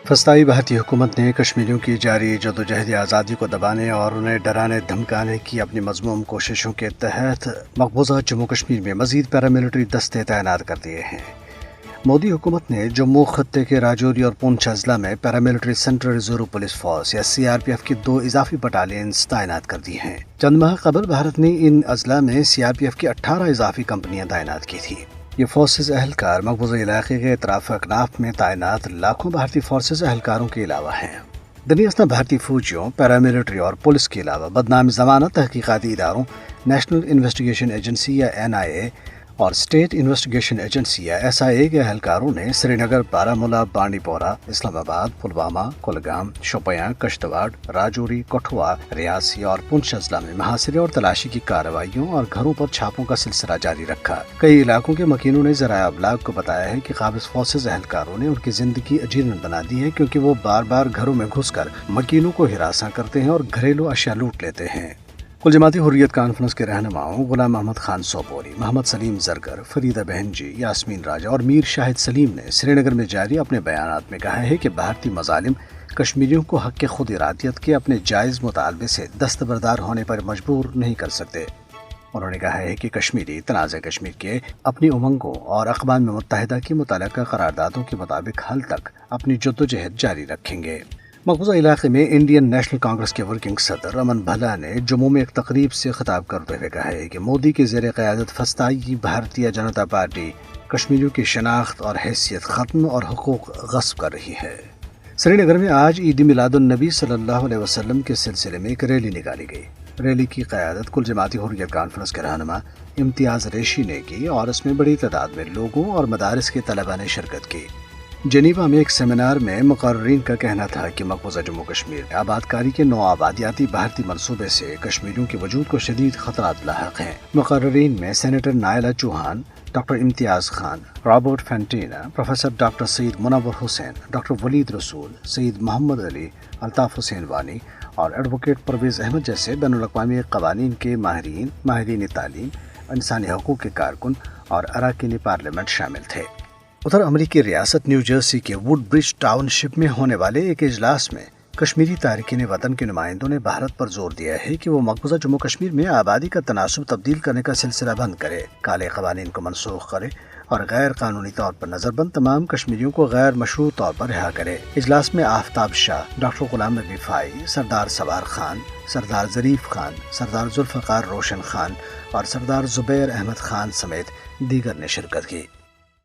فسطائی بھارتی حکومت نے کشمیریوں کی جاری جدوجہد آزادی کو دبانے اور انہیں ڈرانے دھمکانے کی اپنی مذموم کوششوں کے تحت مقبوضہ جموں کشمیر میں مزید پیراملٹری دستے تعینات کر دیے ہیں۔ مودی حکومت نے جموں خطے کے راجوری اور پونچھ اضلاع میں paramilitary central reserve police force یا CRPF کی 2 اضافی بٹالینز تعینات کر دی ہیں۔ چند ماہ قبل بھارت نے ان اضلاع میں CRPF کی 18 اضافی کمپنیاں تعینات کی تھیں۔ یہ فورسز اہلکار مقبوضہ علاقے کے اطراف اکناف میں تعینات لاکھوں بھارتی فورسز اہلکاروں کے علاوہ ہیں۔ دنیاسنا بھارتی فوجیوں، پیراملٹری اور پولیس کے علاوہ بدنام زمانہ تحقیقاتی اداروں، نیشنل انویسٹیگیشن ایجنسی یا NIA اور اسٹیٹ انویسٹیگیشن ایجنسی یا SIA کے اہلکاروں نے سری نگر، بارہمولہ، بانڈی پورہ، اسلام آباد، پلوامہ، کولگام، شوپیاں، کشتواڑ، راجوری، کٹھوا، ریاسی اور پونچھ اضلاع میں محاصرے اور تلاشی کی کارروائیوں اور گھروں پر چھاپوں کا سلسلہ جاری رکھا۔ کئی علاقوں کے مکینوں نے ذرائع ابلاغ کو بتایا ہے کہ قابض فورسز اہلکاروں نے ان کی زندگی اجیرن بنا دی ہے، کیونکہ وہ بار بار گھروں میں گھس کر مکینوں کو ہراساں کرتے ہیں اور گھریلو اشیاء لوٹ لیتے ہیں۔ کل جماعتی حریت کانفرنس کے رہنماؤں غلام محمد خان سوپوری، محمد سلیم زرگر، فریدہ بہن جی، یاسمین راجہ اور میر شاہد سلیم نے سری نگر میں جاری اپنے بیانات میں کہا ہے کہ بھارتی مظالم کشمیریوں کو حق خود ارادیت کے اپنے جائز مطالبے سے دستبردار ہونے پر مجبور نہیں کر سکتے۔ انہوں نے کہا ہے کہ کشمیری تنازع کشمیر کے اپنی امنگوں اور اقوام متحدہ کی متعلقہ قراردادوں کے مطابق حل تک اپنی جدوجہد جاری رکھیں گے۔ مقبوضہ علاقے میں انڈین نیشنل کانگریس کے ورکنگ صدر رمن بھلا نے جموں میں ایک تقریب سے خطاب کرتے ہوئے کہا ہے کہ مودی کے زیر قیادت فسطائی بھارتیہ جنتا پارٹی کشمیریوں کی شناخت اور حیثیت ختم اور حقوق غصب کر رہی ہے۔ سری نگر میں آج عید میلاد النبی صلی اللہ علیہ وسلم کے سلسلے میں ایک ریلی نکالی گئی۔ ریلی کی قیادت کل جماعتی حریت کانفرنس کے رہنما امتیاز ریشی نے کی اور اس میں بڑی تعداد میں لوگوں اور مدارس کے طلباء نے شرکت کی۔ جنیوا میں ایک سیمینار میں مقررین کا کہنا تھا کہ مقبوضہ جموں کشمیر میں آبادکاری کے نو آبادیاتی بھارتی منصوبے سے کشمیریوں کے وجود کو شدید خطرات لاحق ہیں۔ مقررین میں سینیٹر نائلہ چوہان، ڈاکٹر امتیاز خان، رابرٹ فینٹینا، پروفیسر ڈاکٹر سید منور حسین، ڈاکٹر ولید رسول، سید محمد علی، الطاف حسین وانی اور ایڈوکیٹ پرویز احمد جیسے بین الاقوامی قوانین کے ماہرین، ماہرین تعلیم، انسانی حقوق کے کارکن اور اراکین پارلیمنٹ شامل تھے۔ ادھر امریکی ریاست نیو جرسی کے ووڈ برج ٹاؤن شپ میں ہونے والے ایک اجلاس میں کشمیری تارکین وطن کے نمائندوں نے بھارت پر زور دیا ہے کہ وہ مقبوضہ جموں کشمیر میں آبادی کا تناسب تبدیل کرنے کا سلسلہ بند کرے، کالے قوانین کو منسوخ کرے اور غیر قانونی طور پر نظر بند تمام کشمیریوں کو غیر مشروع طور پر رہا کرے۔ اجلاس میں آفتاب شاہ، ڈاکٹر غلام نبی فائی، سردار سوار خان، سردار ظریف خان، سردار ذوالفقار روشن خان اور سردار زبیر احمد خان سمیت دیگر نے شرکت کی۔